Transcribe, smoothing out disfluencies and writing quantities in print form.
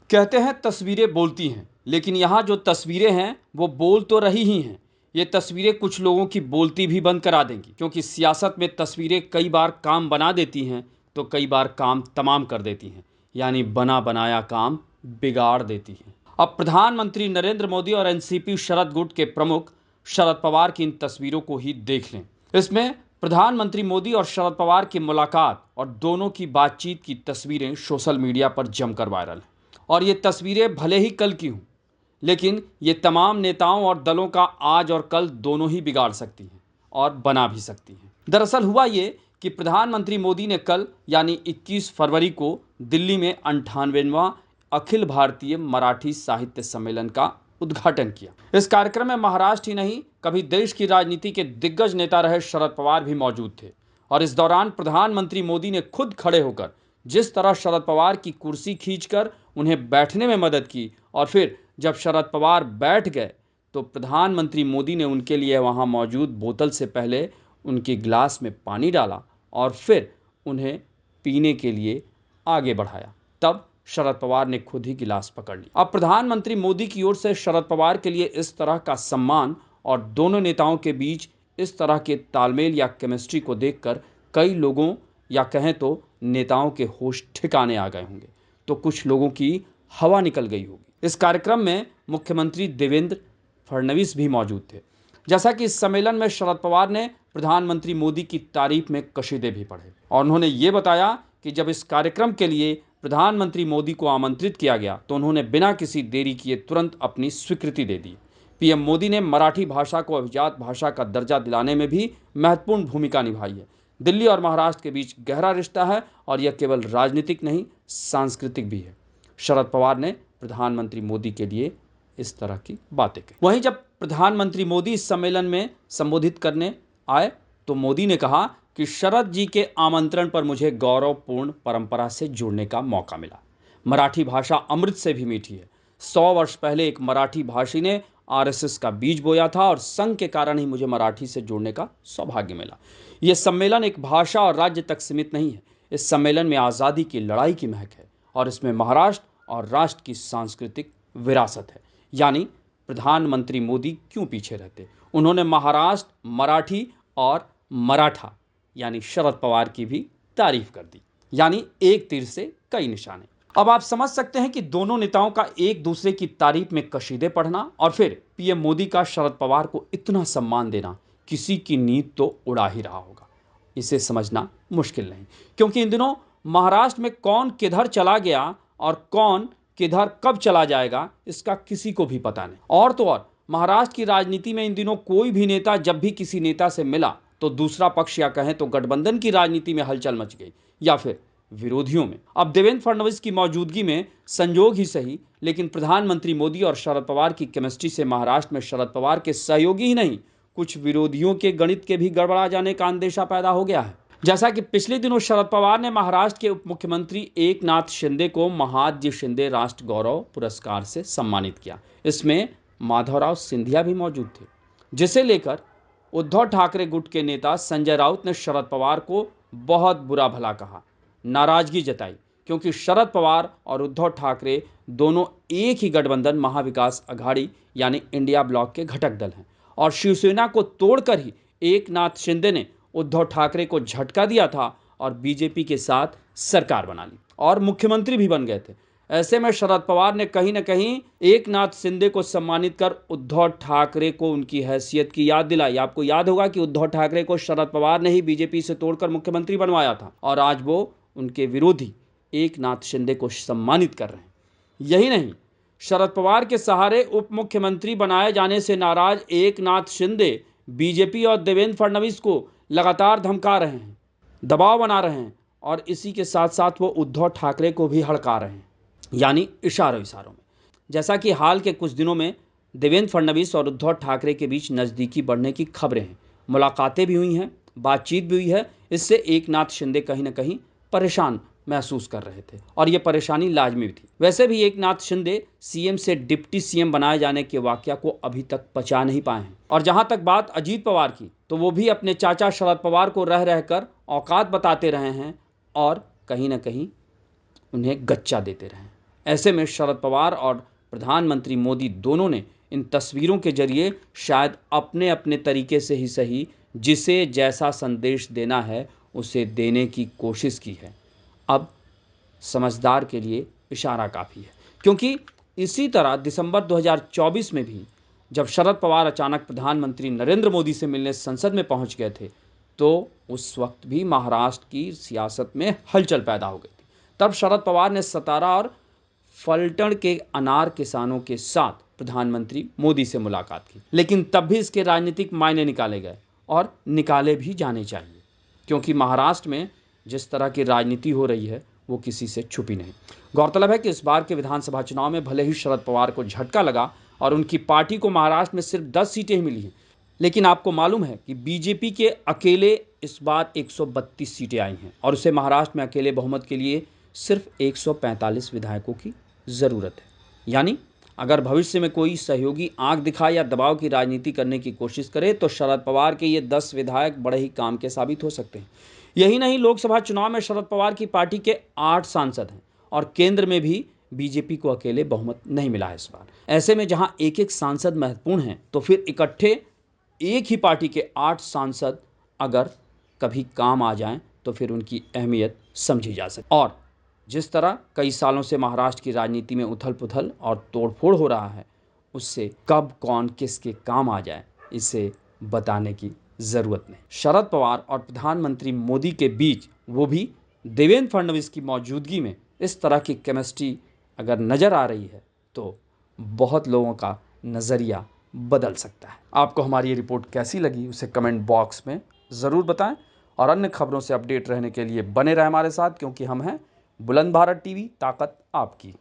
कहते हैं तस्वीरें बोलती हैं, लेकिन यहाँ जो तस्वीरें हैं वो बोल तो रही ही हैं। ये तस्वीरें कुछ लोगों की बोलती भी बंद करा देंगी, क्योंकि सियासत में तस्वीरें कई बार काम बना देती हैं तो कई बार काम तमाम कर देती हैं, यानी बना बनाया काम बिगाड़ देती हैं। अब प्रधानमंत्री नरेंद्र मोदी और एनसीपी शरद गुट के प्रमुख शरद पवार की इन तस्वीरों को ही देख लें। इसमें प्रधानमंत्री मोदी और शरद पवार की मुलाकात और दोनों की बातचीत की तस्वीरें सोशल मीडिया पर जमकर वायरल हैं। और ये तस्वीरें भले ही कल की हों, लेकिन ये तमाम नेताओं और दलों का आज और कल दोनों ही बिगाड़ सकती हैं और बना भी सकती हैं। दरअसल हुआ ये कि प्रधानमंत्री मोदी ने कल यानी 21 फरवरी को दिल्ली में 98वां अखिल भारतीय मराठी साहित्य सम्मेलन का उद्घाटन किया। इस कार्यक्रम में महाराष्ट्र ही नहीं, कभी देश की राजनीति के दिग्गज नेता रहे शरद पवार भी मौजूद थे। और इस दौरान प्रधानमंत्री मोदी ने खुद खड़े होकर जिस तरह शरद पवार की कुर्सी खींचकर उन्हें बैठने में मदद की, और फिर जब शरद पवार बैठ गए तो प्रधानमंत्री मोदी ने उनके लिए वहां मौजूद बोतल से पहले उनके गिलास में पानी डाला और फिर उन्हें पीने के लिए आगे बढ़ाया। तब शरद पवार ने खुद ही गिलास पकड़ लिया। अब प्रधानमंत्री मोदी की ओर से शरद पवार के लिए इस तरह का सम्मान और दोनों नेताओं के बीच इस तरह के तालमेल या केमिस्ट्री को देखकर कई लोगों या कहें तो नेताओं के होश ठिकाने आ गए होंगे, तो कुछ लोगों की हवा निकल गई होगी। इस कार्यक्रम में मुख्यमंत्री देवेंद्र फडणवीस भी मौजूद थे। जैसा कि इस सम्मेलन में शरद पवार ने प्रधानमंत्री मोदी की तारीफ में कशीदे भी पढ़े और उन्होंने ये बताया कि जब इस कार्यक्रम के लिए प्रधानमंत्री मोदी को आमंत्रित किया गया तो उन्होंने बिना किसी देरी किए तुरंत अपनी स्वीकृति दे दी। पीएम मोदी ने मराठी भाषा को अभिजात भाषा का दर्जा दिलाने में भी महत्वपूर्ण भूमिका निभाई है। दिल्ली और महाराष्ट्र के बीच गहरा रिश्ता है और यह केवल राजनीतिक नहीं, सांस्कृतिक भी है। शरद पवार ने प्रधानमंत्री मोदी के लिए इस तरह की बातें कही। वहीं जब प्रधानमंत्री मोदी इस सम्मेलन में संबोधित करने आए तो मोदी ने कहा कि शरद जी के आमंत्रण पर मुझे गौरवपूर्ण परंपरा से जुड़ने का मौका मिला। मराठी भाषा अमृत से भी मीठी है। 100 वर्ष पहले एक मराठी भाषी ने आरएसएस का बीज बोया था और संघ के कारण ही मुझे मराठी से जुड़ने का सौभाग्य मिला। यह सम्मेलन एक भाषा और राज्य तक सीमित नहीं है। इस सम्मेलन में आज़ादी की लड़ाई की महक है और इसमें महाराष्ट्र और राष्ट्र की सांस्कृतिक विरासत है। यानी प्रधानमंत्री मोदी क्यों पीछे रहते? उन्होंने महाराष्ट्र, मराठी और मराठा यानी शरद पवार की भी तारीफ कर दी। यानी एक तीर से कई निशाने। अब आप समझ सकते हैं कि दोनों नेताओं का एक दूसरे की तारीफ में कशीदे पढ़ना और फिर पीएम मोदी का शरद पवार को इतना सम्मान देना किसी की नींद तो उड़ा ही रहा होगा। इसे समझना मुश्किल नहीं, क्योंकि इन दिनों महाराष्ट्र में कौन किधर चला गया और कौन किधर कब चला जाएगा इसका किसी को भी पता नहीं। और तो और महाराष्ट्र की राजनीति में इन दिनों कोई भी नेता जब भी किसी नेता से मिला तो दूसरा पक्ष या कहें तो गठबंधन की राजनीति में हलचल मच गई या फिर विरोधियों में। अब देवेंद्र फडणवीस की मौजूदगी में संयोग ही सही, लेकिन प्रधानमंत्री मोदी और शरद पवार की केमिस्ट्री से महाराष्ट्र में शरद पवार के सहयोगी ही नहीं, कुछ विरोधियों के गणित के भी गड़बड़ा जाने का अंदेशा पैदा हो गया है। जैसा कि पिछले दिनों शरद पवार ने महाराष्ट्र के उप मुख्यमंत्री एकनाथ शिंदे को महादजी शिंदे राष्ट्र गौरव पुरस्कार से सम्मानित किया। इसमें माधवराव सिंधिया भी मौजूद थे, जिसे लेकर उद्धव ठाकरे गुट के नेता संजय राउत ने शरद पवार को बहुत बुरा भला कहा, नाराजगी जताई, क्योंकि शरद पवार और उद्धव ठाकरे दोनों एक ही गठबंधन महाविकास अघाड़ी यानी इंडिया ब्लॉक के घटक दल हैं और शिवसेना को तोड़कर ही एकनाथ शिंदे ने उद्धव ठाकरे को झटका दिया था और बीजेपी के साथ सरकार बना ली और मुख्यमंत्री भी बन गए थे। ऐसे में शरद पवार ने कहीं न कहीं एकनाथ शिंदे को सम्मानित कर उद्धव ठाकरे को उनकी हैसियत की याद दिलाई। आपको याद होगा कि उद्धव ठाकरे को शरद पवार ने ही बीजेपी से तोड़कर मुख्यमंत्री बनवाया था और आज वो उनके विरोधी एकनाथ शिंदे को सम्मानित कर रहे हैं। यही नहीं, शरद पवार के सहारे उप मुख्यमंत्री बनाए जाने से नाराज एकनाथ शिंदे बीजेपी और देवेंद्र फडणवीस को लगातार धमका रहे हैं, दबाव बना रहे हैं और इसी के साथ साथ वो उद्धव ठाकरे को भी हड़का रहे हैं, यानी इशारों में। जैसा कि हाल के कुछ दिनों में देवेंद्र फडणवीस और उद्धव ठाकरे के बीच नज़दीकी बढ़ने की खबरें हैं, मुलाकातें भी हुई हैं, बातचीत भी हुई है। इससे एकनाथ शिंदे कहीं ना कहीं परेशान महसूस कर रहे थे और ये परेशानी लाजमी थी। वैसे भी एकनाथ शिंदे सीएम से डिप्टी सीएम बनाए जाने के वाकया को अभी तक पचा नहीं पाए हैं। और जहां तक बात अजीत पवार की, तो वो भी अपने चाचा शरद पवार को रह रहकर औकात बताते रहे हैं और कहीं ना कहीं उन्हें गच्चा देते रहे हैं। ऐसे में शरद पवार और प्रधानमंत्री मोदी दोनों ने इन तस्वीरों के जरिए शायद अपने अपने तरीके से ही सही जिसे जैसा संदेश देना है उसे देने की कोशिश की है। अब समझदार के लिए इशारा काफ़ी है, क्योंकि इसी तरह दिसंबर 2024 में भी जब शरद पवार अचानक प्रधानमंत्री नरेंद्र मोदी से मिलने संसद में पहुंच गए थे, तो उस वक्त भी महाराष्ट्र की सियासत में हलचल पैदा हो गई थी। तब शरद पवार ने सतारा और फलटण के अनार किसानों के साथ प्रधानमंत्री मोदी से मुलाकात की, लेकिन तब भी इसके राजनीतिक मायने निकाले गए और निकाले भी जाने चाहिए, क्योंकि महाराष्ट्र में जिस तरह की राजनीति हो रही है वो किसी से छुपी नहीं। गौरतलब है कि इस बार के विधानसभा चुनाव में भले ही शरद पवार को झटका लगा और उनकी पार्टी को महाराष्ट्र में सिर्फ 10 सीटें मिली हैं, लेकिन आपको मालूम है कि बीजेपी के अकेले इस बार 132 सीटें आई हैं और उसे महाराष्ट्र में अकेले बहुमत के लिए सिर्फ 145 विधायकों की ज़रूरत है। यानी अगर भविष्य में कोई सहयोगी आंख दिखाए या दबाव की राजनीति करने की कोशिश करे तो शरद पवार के ये 10 विधायक बड़े ही काम के साबित हो सकते हैं। यही नहीं, लोकसभा चुनाव में शरद पवार की पार्टी के 8 सांसद हैं और केंद्र में भी बीजेपी को अकेले बहुमत नहीं मिला है इस बार। ऐसे में जहां एक एक सांसद महत्वपूर्ण हैं, तो फिर इकट्ठे एक ही पार्टी के 8 सांसद अगर कभी काम आ जाएं तो फिर उनकी अहमियत समझी जा सकती। और जिस तरह कई सालों से महाराष्ट्र की राजनीति में उथल पुथल और तोड़फोड़ हो रहा है, उससे कब कौन किसके काम आ जाए इसे बताने की ज़रूरत नहीं। शरद पवार और प्रधानमंत्री मोदी के बीच, वो भी देवेंद्र फडणवीस की मौजूदगी में, इस तरह की केमिस्ट्री अगर नज़र आ रही है तो बहुत लोगों का नज़रिया बदल सकता है। आपको हमारी ये रिपोर्ट कैसी लगी उसे कमेंट बॉक्स में ज़रूर बताएं और अन्य खबरों से अपडेट रहने के लिए बने रहें हमारे साथ, क्योंकि हम हैं बुलंद भारत टीवी, ताकत आपकी।